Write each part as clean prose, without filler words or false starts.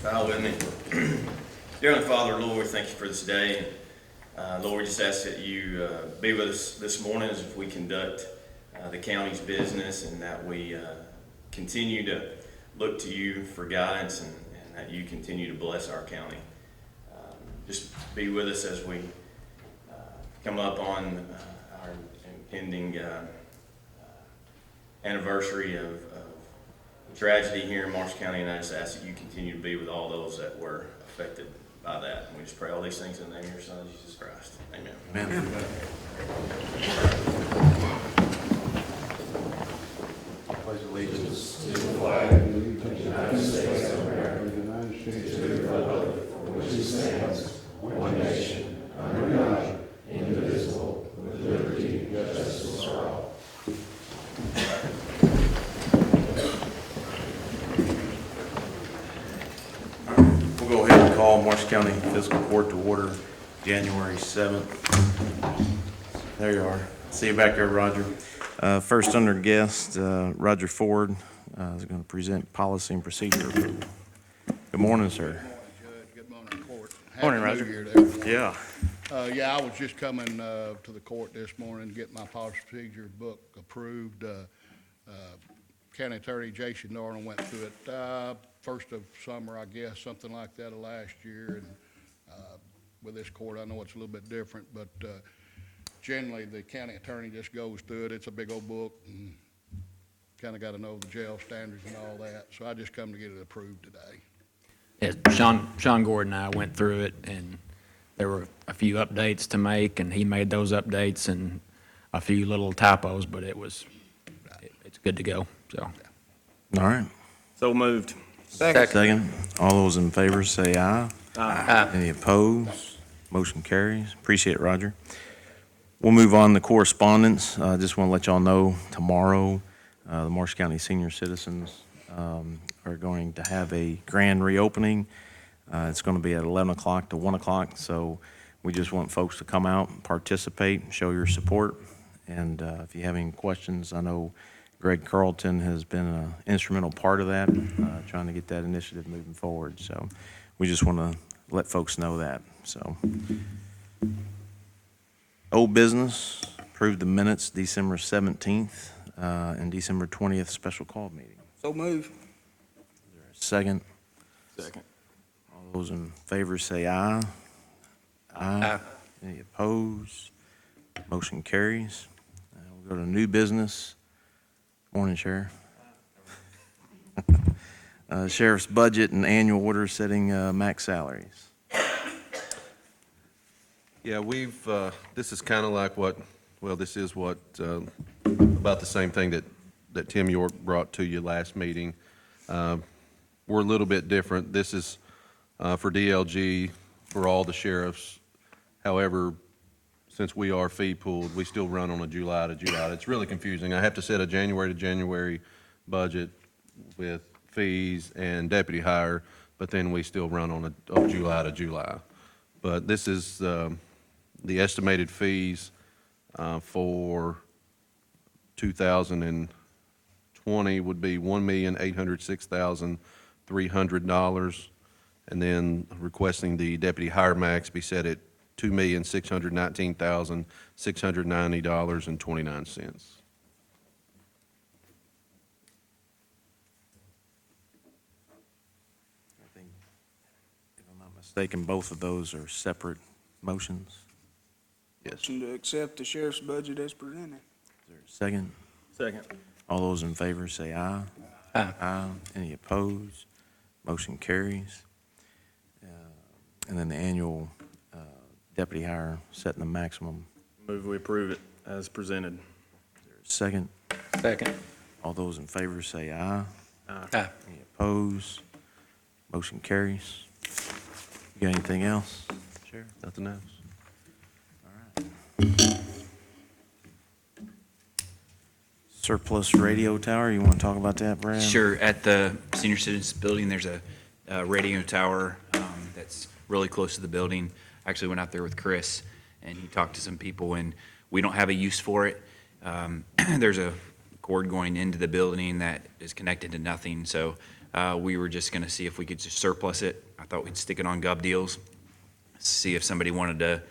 Bow with me. Dear Heavenly Father, Lord, we thank you for this day. Lord, we just ask that you be with us this morning as we conduct the county's business, and that we continue to look to you for guidance, and that you continue to bless our county. Just be with us as we come up on our impending anniversary of tragedy here in Marshall County, and I just ask that you continue to be with all those that were affected by that. And we just pray all these things in the name of your Son, Jesus Christ. Amen. Amen. Pledge allegiance to the flag of the United States of America, to the republic for which it stands, one nation, under God, indivisible, with liberty and justice for all. We'll go ahead and call Marshall County Fiscal Court to order January 7th. There you are. See you back there, Roger. First under guest, Roger Ford is going to present policy and procedure approval. Good morning, sir. Good morning, Judge. Good morning, Court. Morning, Happy Roger. New Year to everyone. Yeah. Yeah, I was just coming to the court this morning to get my policy procedure book approved. County Attorney Jason Darnold went through it first of summer, I guess, something like that of last year. And with this court, I know it's a little bit different, but generally the county attorney just goes through it. It's a big old book, and kind of got to know the jail standards and all that. So I just come to get it approved today. Yeah, Sean Gordon and I went through it, and there were a few updates to make, and he made those updates and a few little typos, but it's good to go. So, All right. So moved. Second. All those in favor say aye. Aye. Any opposed? Motion carries. Appreciate it, Roger. We'll move on to correspondence. I just want to let y'all know tomorrow, the Marshall County senior citizens are going to have a grand reopening. It's going to be at 11 o'clock to 1 o'clock, so we just want folks to come out and participate, show your support. And if you have any questions, I know Greg Carlton has been an instrumental part of that, trying to get that initiative moving forward. So we just want to let folks know that. So, old business, approve the minutes December 17th and December 20th special call meeting. So move. Is there a second? Second. All those in favor say aye. Aye. Any opposed? Motion carries. We'll go to new business. Morning, Sheriff. Sheriff's budget and annual order setting max salaries. Yeah, this is kind of like this is what, about the same thing that Tim York brought to you last meeting. We're a little bit different. This is for DLG, for all the sheriffs. However, since we are fee pooled, we still run on a July to July. It's really confusing. I have to set a January to January budget with fees and deputy hire, but then we still run on a July to July. But this is the estimated fees for 2020 would be $1,806,300, and then requesting the deputy hire max be set at $2,619,690.29. I think, if I'm not mistaken, both of those are separate motions. Yes. Motion to accept the sheriff's budget as presented. Is there a second? Second. All those in favor say aye. Aye. Aye. Any opposed? Motion carries. And then the annual deputy hire setting the maximum. Move we approve it as presented. Is there a second? second. All those in favor say aye. Aye. Any opposed? Motion carries. You got anything else? Sheriff? Nothing else. Surplus radio tower, you want to talk about that, Brad? Sure. At the senior citizens building, there's a radio tower that's really close to the building. I actually went out there with Chris, and he talked to some people, and we don't have a use for it. There's a cord going into the building that is connected to nothing, so We were just gonna see if we could just surplus it. I thought we'd stick it on Gov Deals, see if somebody wanted to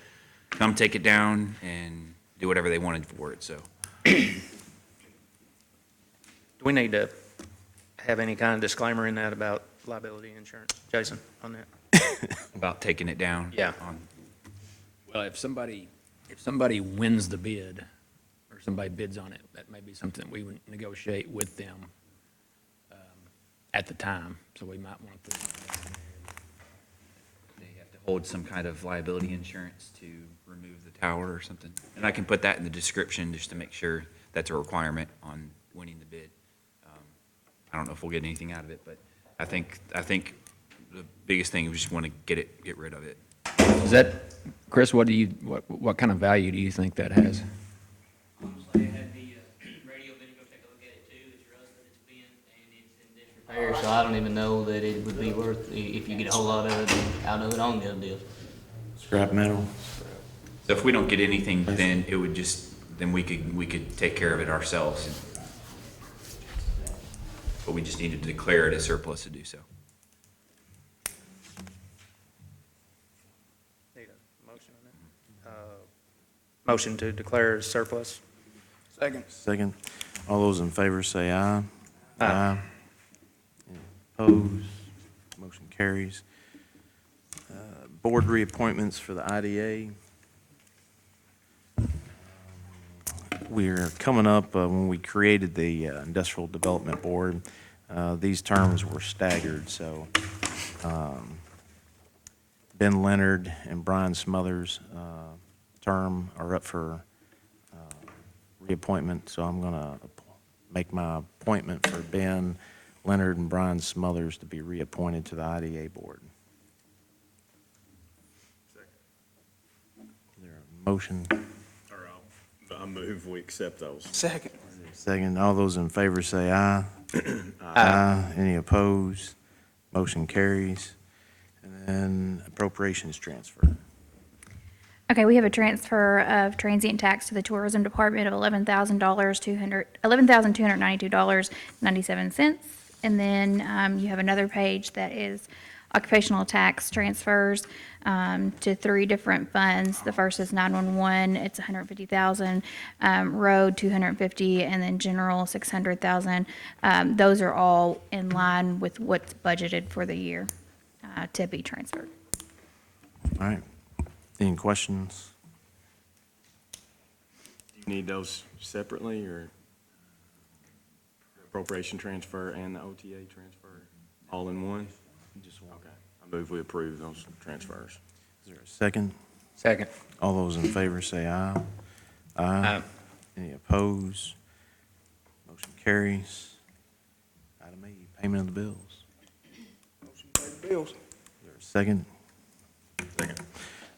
come take it down and do whatever they wanted for it, so. Do we need to have any kind of disclaimer in that about liability insurance? Jason, on that? About taking it down? Yeah. Well, if somebody wins the bid, or somebody bids on it, that may be something that we would negotiate with them at the time, so we might want to. They have to hold some kind of liability insurance to remove the tower or something. And I can put that in the description just to make sure that's a requirement on winning the bid. I don't know if we'll get anything out of it, but I think the biggest thing, we just want to get rid of it. Is that, Chris, what kind of value do you think that has? Honestly, I had the radio man go take a look at it too. It's rusted, it's bent, and it's in disrepair, so I don't even know that it would be worth, if you get a whole lot of it out of it on the other deal. Scrap metal. So if we don't get anything, then it would just, then we could take care of it ourselves. But we just need to declare it a surplus to do so. Need a motion on that? Motion to declare as surplus? Second. Second. All those in favor say aye. Aye. Any opposed? Motion carries. Board reappointments for the IDA. We're coming up, when we created the Industrial Development Board, these terms were staggered, so Ben Leonard and Brian Smothers' term are up for reappointment, so I'm going to make my appointment for Ben Leonard and Brian Smothers to be reappointed to the IDA Board. Is there a motion? I move we accept those. Second. Second, all those in favor say aye. Aye. Any opposed? Motion carries. And then appropriations transfer. Okay, we have a transfer of transient tax to the tourism department of $11,292.97. And then you have another page that is occupational tax transfers to three different funds. The first is 911, it's 150,000, road 250, and then general 600,000. Those are all in line with what's budgeted for the year to be transferred. All right. Any questions? Do you need those separately, or appropriation transfer and the OTA transfer all in one? Just one. Okay. I move we approve those transfers. Is there a second? Second. All those in favor say aye. Aye. Any opposed? Motion carries. Item E, payment of the bills. Motion to pay the bills. Is there a second? Second.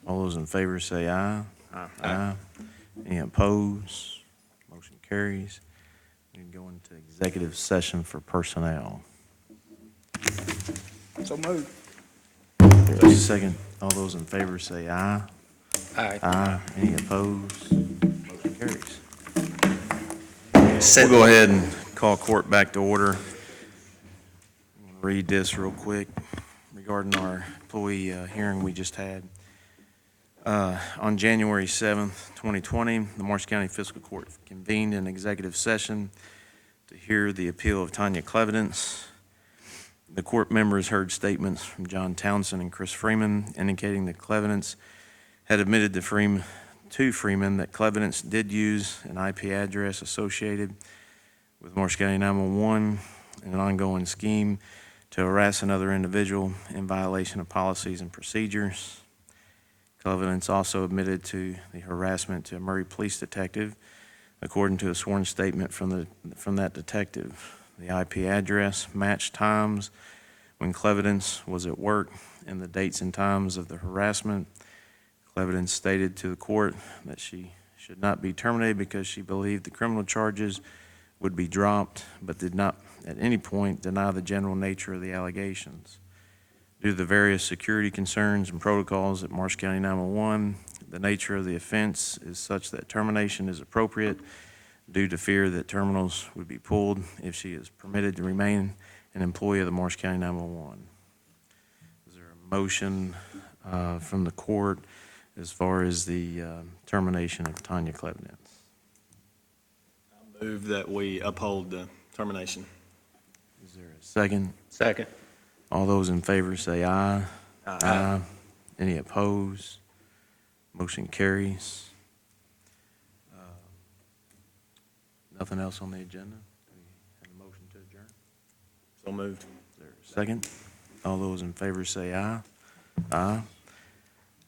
All those in favor say aye. Aye. Any opposed? Motion carries. We can go into executive session for personnel. So moved. There's a second. All those in favor say aye. Aye. Aye. Any opposed? Motion carries. We'll go ahead and call court back to order. I'm gonna read this real quick regarding our employee hearing we just had. On January 7th, 2020, the Marshall County Fiscal Court convened an executive session to hear the appeal of Tanya Clevidence. The court members heard statements from John Townsend and Chris Freeman indicating that Clevidence had admitted to Freeman that Clevidence did use an IP address associated with Marshall County 911 in an ongoing scheme to harass another individual in violation of policies and procedures. Clevidence also admitted to the harassment to a Murray police detective, according to a sworn statement from that detective. The IP address matched times when Clevidence was at work and the dates and times of the harassment. Clevidence stated to the court that she should not be terminated because she believed the criminal charges would be dropped, but did not at any point deny the general nature of the allegations. Due to the various security concerns and protocols at Marshall County 911, the nature of the offense is such that termination is appropriate due to fear that terminals would be pulled if she is permitted to remain an employee of the Morris County 911. Is there a motion from the court as far as the termination of Tanya Klebnitz? Move that we uphold the termination. Is there a second? Second. All those in favor say aye. Aye. Any opposed? Motion carries. Nothing else on the agenda? Do we have a motion to adjourn? So moved. Is there a second? All those in favor say aye. Aye.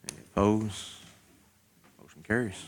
Any opposed? Motion carries.